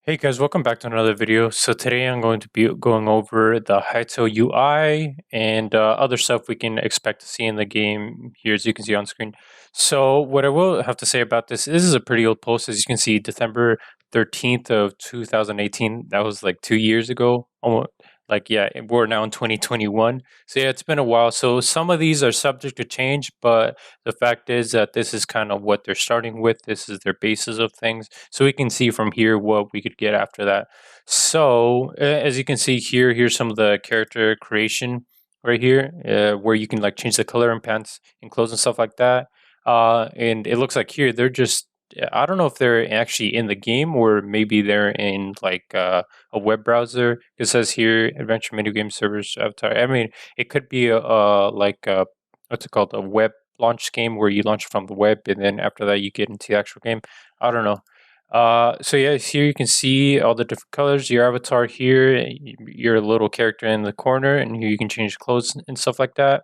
Hey guys, welcome back to another video. So today I'm going to be going over the Hytale UI and other stuff we can expect to see in the game here, as you can see on screen. So what I will have to say about this is a pretty old post. As you can see, December 13th of 2018. That was like 2 years ago. Almost, like, yeah, and we're now in 2021. So yeah, it's been a while. So some of these are subject to change, but the fact is that this is kind of what they're starting with. This is their basis of things. So we can see from here what we could get after that. So as you can see here, here's some of the character creation right here, where you can like change the color and pants and clothes and stuff like that. And it looks like here they're just, I don't know if they're actually in the game or maybe they're in like a web browser. It says here adventure menu game servers avatar. I mean, it could be like what's it called, a web launch game where you launch from the web and then after that you get into the actual game. I don't know. So yeah, here you can see all the different colors. Your avatar here, your little character in the corner, and here you can change clothes and stuff like that.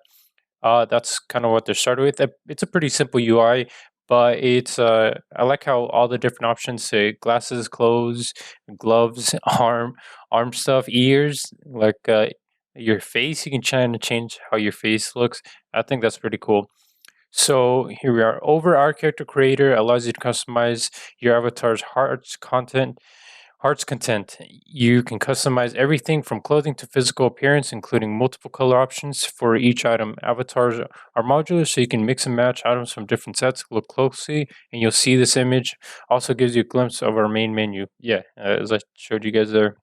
That's kind of what they're started with. It's a pretty simple UI, but it's I like how all the different options say glasses, clothes, gloves, arm stuff, ears, like your face. You can try to change how your face looks. I think that's pretty cool. So here we are. Over our character creator allows you to customize your avatar's heart's content. You can customize everything from clothing to physical appearance, including multiple color options for each item. Avatars are modular, so you can mix and match items from different sets. Look closely, and you'll see this image also gives you a glimpse of our main menu. Yeah, as I showed you guys there.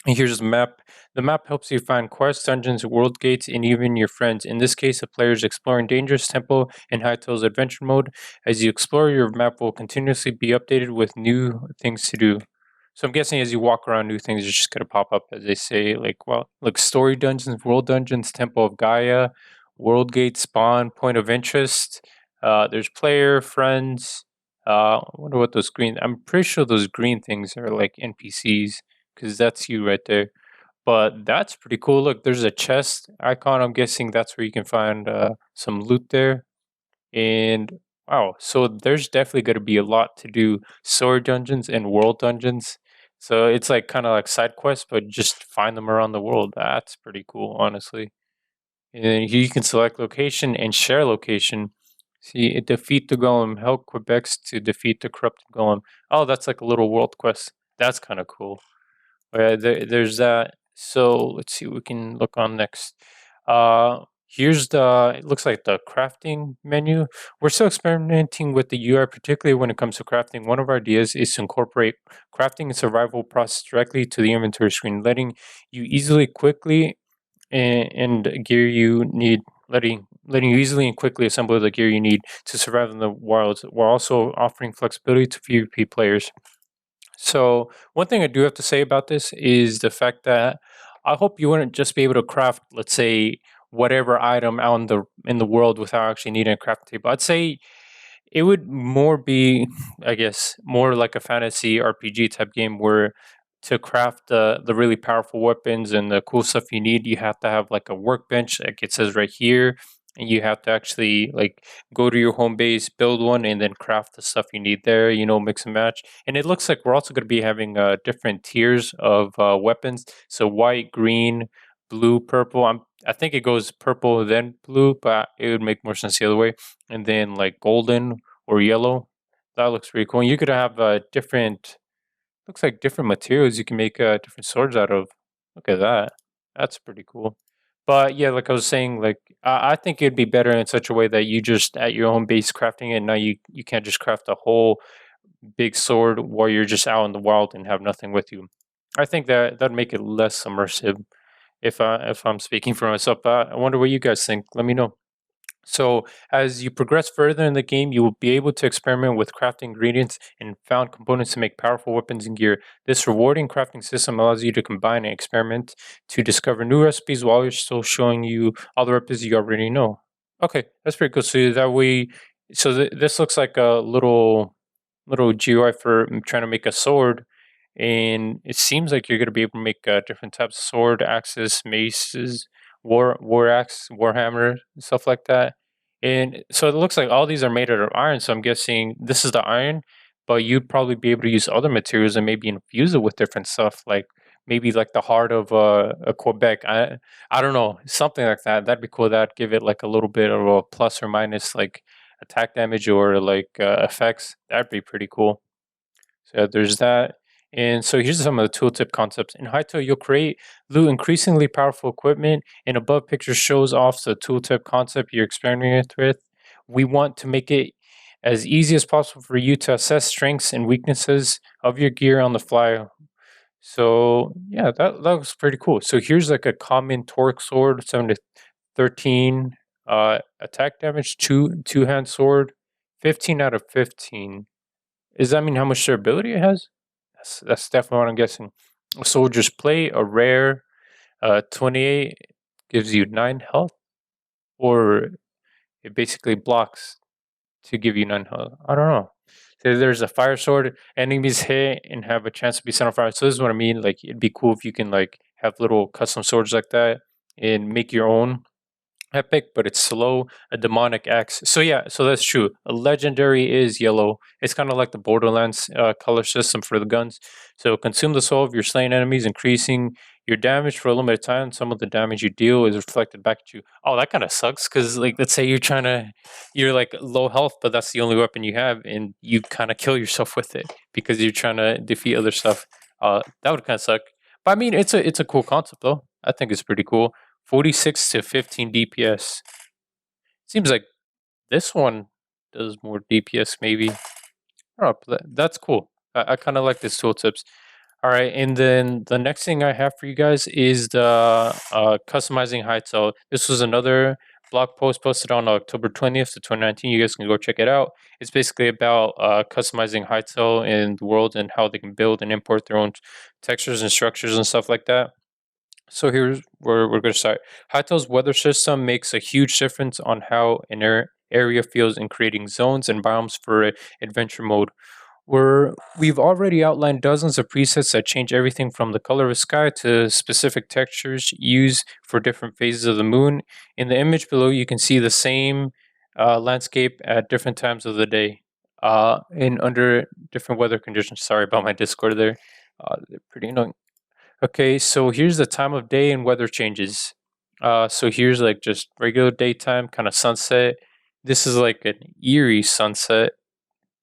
And here's the map. The map helps you find quests, dungeons, world gates, and even your friends. In this case, the player is exploring Dangerous Temple in Hytale's adventure mode. As you explore, your map will continuously be updated with new things to do. So I'm guessing as you walk around, new things are just going to pop up, as they say, like, well, like story dungeons, world dungeons, Temple of Gaia, world gate, spawn, point of interest. There's player, friends. I wonder what those green. I'm pretty sure those green things are like NPCs because that's you right there. But that's pretty cool. Look, there's a chest icon. I'm guessing that's where you can find some loot there. And wow, so there's definitely going to be a lot to do. Sword dungeons and world dungeons. So it's like kind of like side quests, but just find them around the world. That's pretty cool, honestly. And then here you can select location and share location. See, defeat the golem. Help Quebec's to defeat the corrupted golem. Oh, that's like a little world quest. That's kind of cool. There's that. So let's see what we can look on next. Here's it looks like the crafting menu. We're still experimenting with the UI, particularly when it comes to crafting. One of our ideas is to incorporate crafting and survival process directly to the inventory screen, letting you easily, quickly, and gear you need, letting you easily and quickly assemble the gear you need to survive in the wilds, while also offering flexibility to PvP players. So one thing I do have to say about this is the fact that I hope you wouldn't just be able to craft, let's say, whatever item out in the world without actually needing a crafting table. I'd say it would more be, I guess, more like a fantasy RPG type game where to craft the really powerful weapons and the cool stuff you need, you have to have like a workbench, like it says right here, and you have to actually like go to your home base, build one, and then craft the stuff you need there. Mix and match. And it looks like we're also going to be having different tiers of weapons. So white, green, blue, purple. I think it goes purple then blue, but it would make more sense the other way. And then like golden or yellow. That looks pretty cool. And you could have looks like different materials you can make different swords out of. Look at that. That's pretty cool. But yeah, like I was saying, like I think it'd be better in such a way that you just at your own base crafting it. Now you can't just craft a whole big sword while you're just out in the wild and have nothing with you. I think that'd make it less immersive if I'm speaking for myself. I wonder what you guys think. Let me know. So, as you progress further in the game, you will be able to experiment with crafting ingredients and found components to make powerful weapons and gear. This rewarding crafting system allows you to combine and experiment to discover new recipes while you're still showing you all the recipes you already know. Okay, that's pretty cool. So that way, this looks like a little GUI for trying to make a sword, and it seems like you're going to be able to make different types of sword, axes, maces, war axe, warhammer, stuff like that. And so it looks like all these are made out of iron. So I'm guessing this is the iron, but you'd probably be able to use other materials and maybe infuse it with different stuff, like maybe like the heart of a Quebec. I don't know, something like that. That'd be cool. That'd give it like a little bit of a plus or minus, like attack damage or like effects. That'd be pretty cool. So there's that. And so here's some of the tooltip concepts. In Hytale, you'll create loot increasingly powerful equipment, and above picture shows off the tooltip concept you're experimenting with. We want to make it as easy as possible for you to assess strengths and weaknesses of your gear on the fly. So yeah, that looks pretty cool. So here's like a common torque sword, 7 to 13 attack damage, two hand sword, 15 out of 15. Does that mean how much durability it has? That's definitely what I'm guessing. A soldier's plate, a rare, 28 gives you 9 health, or it basically blocks to give you 9 health. I don't know. So there's a fire sword, enemies hit and have a chance to be set on fire. So this is what I mean. Like it'd be cool if you can like have little custom swords like that and make your own epic, but it's slow, a demonic axe. So yeah, so that's true. A legendary is yellow. It's kind of like the Borderlands color system for the guns. So consume the soul of your slain enemies, increasing your damage for a limited time. Some of the damage you deal is reflected back at you. Oh, that kind of sucks because like let's say you're like low health, but that's the only weapon you have, and you kind of kill yourself with it because you're trying to defeat other stuff. That would kind of suck. But I mean, it's a cool concept though. I think it's pretty cool. 46 to 15 DPS. Seems like this one does more DPS maybe. Oh, that's cool. I kind of like this tooltips. All right, and then the next thing I have for you guys is the customizing Hytale. This was another blog post posted on October 20th to 2019. You guys can go check it out. It's basically about customizing Hytale in the world and how they can build and import their own textures and structures and stuff like that. So here's where we're going to start. Hytale's weather system makes a huge difference on how an area feels in creating zones and biomes for adventure mode. We've already outlined dozens of presets that change everything from the color of the sky to specific textures used for different phases of the moon. In the image below, you can see the same landscape at different times of the day and under different weather conditions. Sorry about my Discord there. They're pretty annoying. Okay, so here's the time of day and weather changes. So here's like just regular daytime, kind of sunset. This is like an eerie sunset.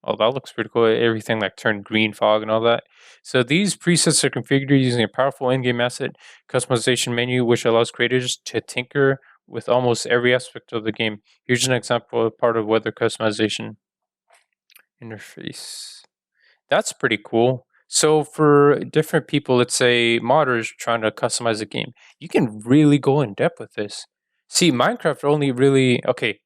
Oh, that looks pretty cool. Everything like turned green fog and all that. So these presets are configured using a powerful in-game asset customization menu, which allows creators to tinker with almost every aspect of the game. Here's an example of part of weather customization interface. That's pretty cool. So for different people, let's say modders trying to customize a game, you can really go in depth with this. See, Minecraft only really okay.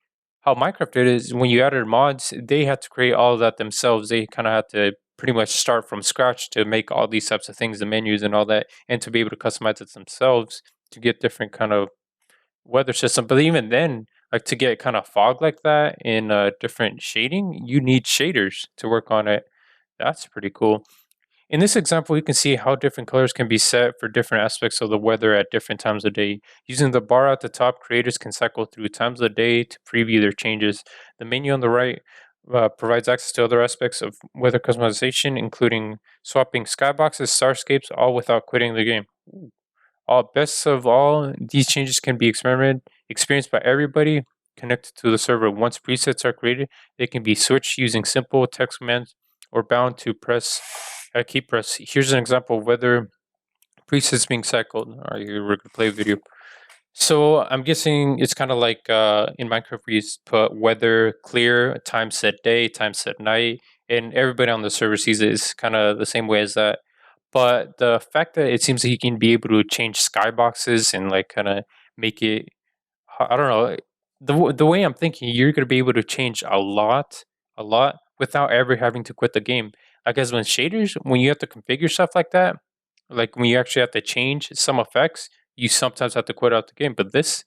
How Minecraft did is when you added mods, they had to create all of that themselves. They kind of had to pretty much start from scratch to make all these types of things, the menus and all that, and to be able to customize it themselves to get different kind of weather system. But even then, like to get kind of fog like that in different shading, you need shaders to work on it. That's pretty cool. In this example, you can see how different colors can be set for different aspects of the weather at different times of day. Using the bar at the top, creators can cycle through times of the day to preview their changes. The menu on the right provides access to other aspects of weather customization, including swapping skyboxes, starscapes, all without quitting the game. Best of all, these changes can be experienced by everybody connected to the server. Once presets are created, they can be switched using simple text commands or bound to press key press. Here's an example of whether presets being cycled. All right, we're gonna play a video. So I'm guessing it's kind of like in Minecraft we put weather clear, time set day, time set night, and everybody on the server sees it is kind of the same way as that. But the fact that it seems like you can be able to change skyboxes and like kind of make it, I don't know, the way I'm thinking, you're gonna be able to change a lot without ever having to quit the game. I guess when shaders, when you have to configure stuff like that, like when you actually have to change some effects, you sometimes have to quit out the game. But this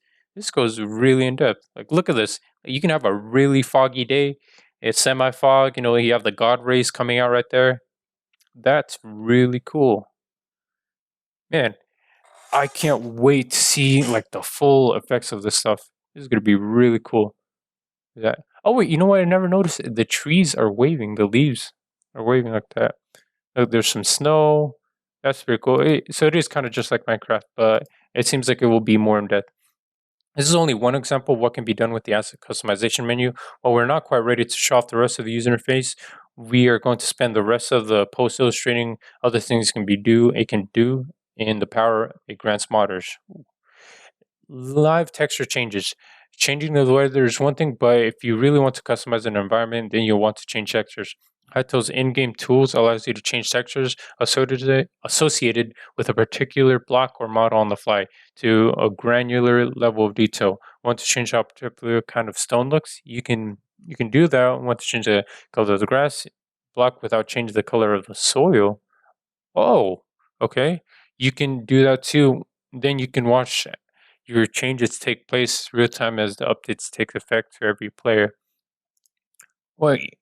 goes really in depth. Like look at this. You can have a really foggy day. It's semi fog. You know, you have the god rays coming out right there. That's really cool. Man, I can't wait to see like the full effects of this stuff. This is gonna be really cool. Yeah. Oh wait, you know what? I never noticed. The trees are waving. The leaves. are waving like that. Look, there's some snow. That's pretty cool. So it is kind of just like Minecraft, but it seems like it will be more in depth. This is only one example of what can be done with the asset customization menu. While we're not quite ready to show off the rest of the user interface, we are going to spend the rest of the post illustrating other things it can do in the power it grants modders. Live texture changes. Changing the weather is one thing, but if you really want to customize an environment, then you'll want to change textures. Hytale's in-game tools allows you to change textures associated with a particular block or model on the fly to a granular level of detail. Want to change how a particular kind of stone looks? You can do that. Want to change the color of the grass block without changing the color of the soil? Oh, okay. You can do that too. Then you can watch your changes take place real time as the updates take effect for every player. Wait,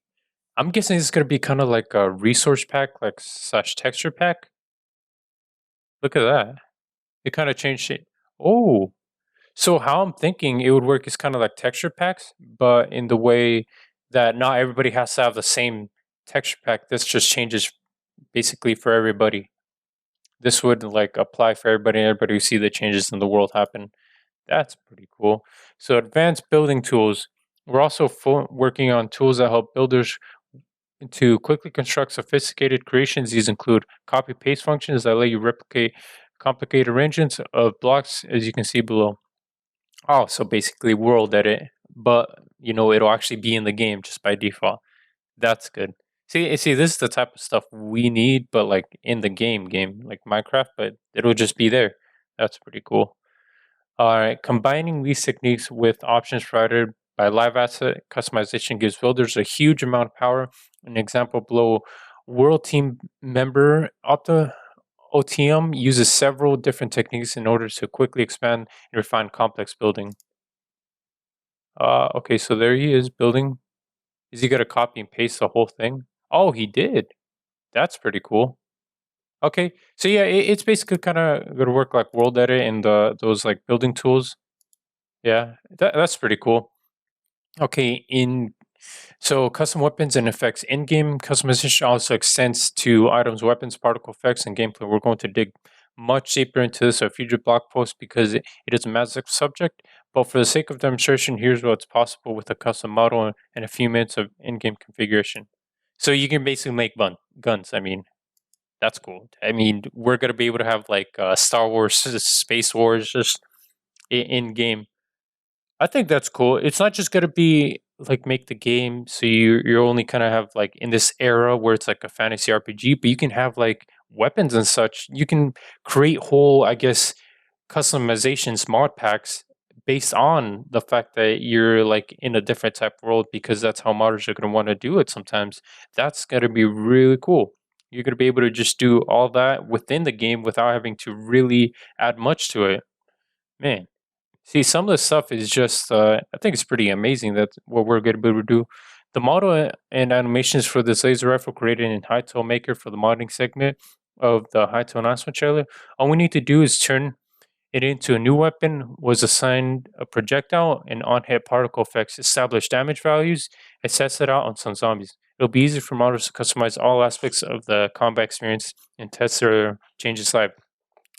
I'm guessing it's gonna be kind of like a resource pack, like slash texture pack. Look at that. It kind of changed it. Oh, so how I'm thinking it would work is kind of like texture packs, but in the way that not everybody has to have the same texture pack. This just changes basically for everybody. This would like apply for everybody, and everybody who see the changes in the world happen. That's pretty cool. So advanced building tools. We're also working on tools that help builders to quickly construct sophisticated creations. These include copy paste functions that let you replicate complicated arrangements of blocks, as you can see below. Oh, so basically world edit, but it'll actually be in the game just by default. That's good. See, this is the type of stuff we need, but like in the game like Minecraft, but it'll just be there. That's pretty cool. All right, combining these techniques with options provided by live asset customization gives builders a huge amount of power. An example below, World Team member Opta OTM uses several different techniques in order to quickly expand and refine complex building. Okay, so there he is building. Is he gonna copy and paste the whole thing? Oh, he did. That's pretty cool. Okay, so yeah, it's basically kind of gonna work like World Edit and those like building tools. Yeah, that's pretty cool. Okay, in so custom weapons and effects in-game customization also extends to items, weapons, particle effects, and gameplay. We're going to dig much deeper into this in a future blog post because it is a massive subject. But for the sake of demonstration, here's what's possible with a custom model and a few minutes of in-game configuration. So you can basically make guns. I mean, that's cool. I mean, we're gonna be able to have like Star Wars, Space Wars, just in game. I think that's cool. It's not just gonna be like make the game so you're only kind of have like in this era where it's like a fantasy RPG, but you can have like weapons and such. You can create whole, I guess, customizations, mod packs based on the fact that you're like in a different type of world because that's how modders are gonna want to do it sometimes. That's gonna be really cool. You're gonna be able to just do all that within the game without having to really add much to it. Man. See, some of the stuff is just, I think it's pretty amazing that what we're going to be able to do. The model and animations for this laser rifle created in Hytale Maker for the modding segment of the Hytale announcement trailer. All we need to do is turn it into a new weapon, was assigned a projectile and on-hit particle effects, establish damage values, and test it out on some zombies. It'll be easy for modders to customize all aspects of the combat experience and test their changes live.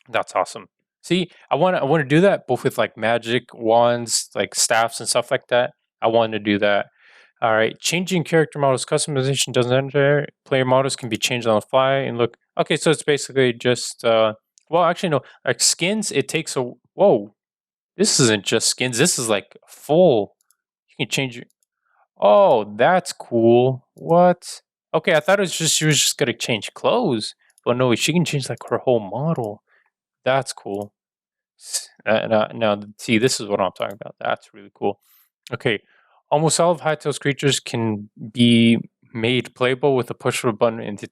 That's awesome. See, I want to do that both with like magic wands, like staffs and stuff like that. I want to do that. All right, changing character models customization doesn't enter. Player models can be changed on the fly and look. Okay, so it's basically just well, actually no, like skins. It takes a whoa. This isn't just skins. This is like full. You can change your. Oh, that's cool. What? Okay, I thought it was just she was just gonna change clothes, but no, she can change like her whole model. That's cool. Now, see, this is what I'm talking about. That's really cool. Okay, almost all of Hytale's creatures can be made playable with a push of a button in the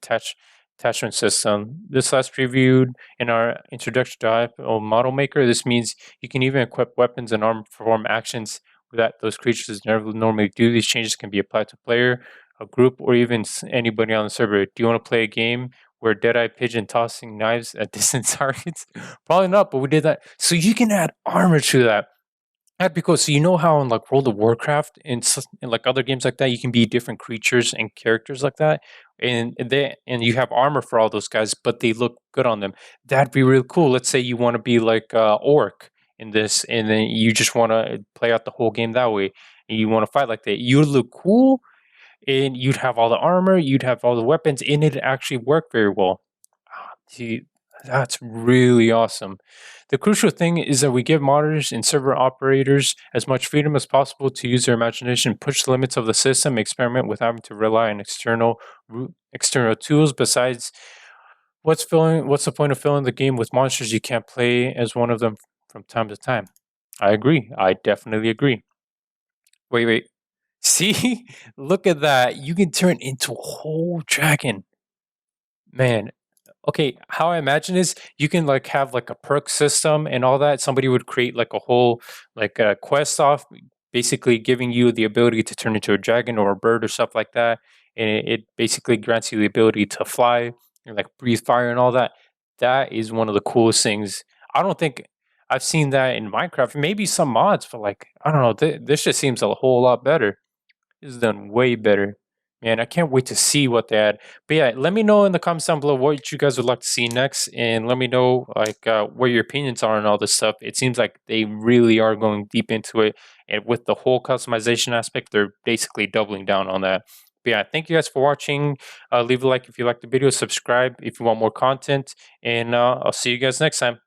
attachment system. This last previewed in our introduction to Hytale Model Maker. This means you can even equip weapons and arm perform actions that those creatures never normally do. These changes can be applied to player, a group, or even anybody on the server. Do you want to play a game where Deadeye Pigeon tossing knives at distant targets? Probably not, but we did that. So you can add armor to that. That'd be cool. So you know how in like World of Warcraft and, and like other games like that, you can be different creatures and characters like that, and you have armor for all those guys, but they look good on them. That'd be really cool. Let's say you want to be like orc in this, and then you just want to play out the whole game that way, and you want to fight like that. You look cool, and you'd have all the armor, you'd have all the weapons, and it actually work very well. Gee, that's really awesome. The crucial thing is that we give monitors and server operators as much freedom as possible to use their imagination, push the limits of the system, experiment with having to rely on external tools. Besides, what's the point of filling the game with monsters you can't play as one of them from time to time? I agree. I definitely agree. Wait. See? Look at that. You can turn into a whole dragon. Man, okay, how I imagine is you can like have like a perk system and all that. Somebody would create like a whole like a quest off, basically giving you the ability to turn into a dragon or a bird or stuff like that. And it basically grants you the ability to fly and like breathe fire and all that. That is one of the coolest things. I don't think I've seen that in Minecraft. Maybe some mods, but like I don't know. This just seems a whole lot better. This is done way better. Man, I can't wait to see what they add. But yeah, let me know in the comments down below what you guys would like to see next, and let me know like what your opinions are on all this stuff. It seems like they really are going deep into it, and with the whole customization aspect, they're basically doubling down on that. But yeah, thank you guys for watching. Leave a like if you liked the video, subscribe if you want more content, and I'll see you guys next time.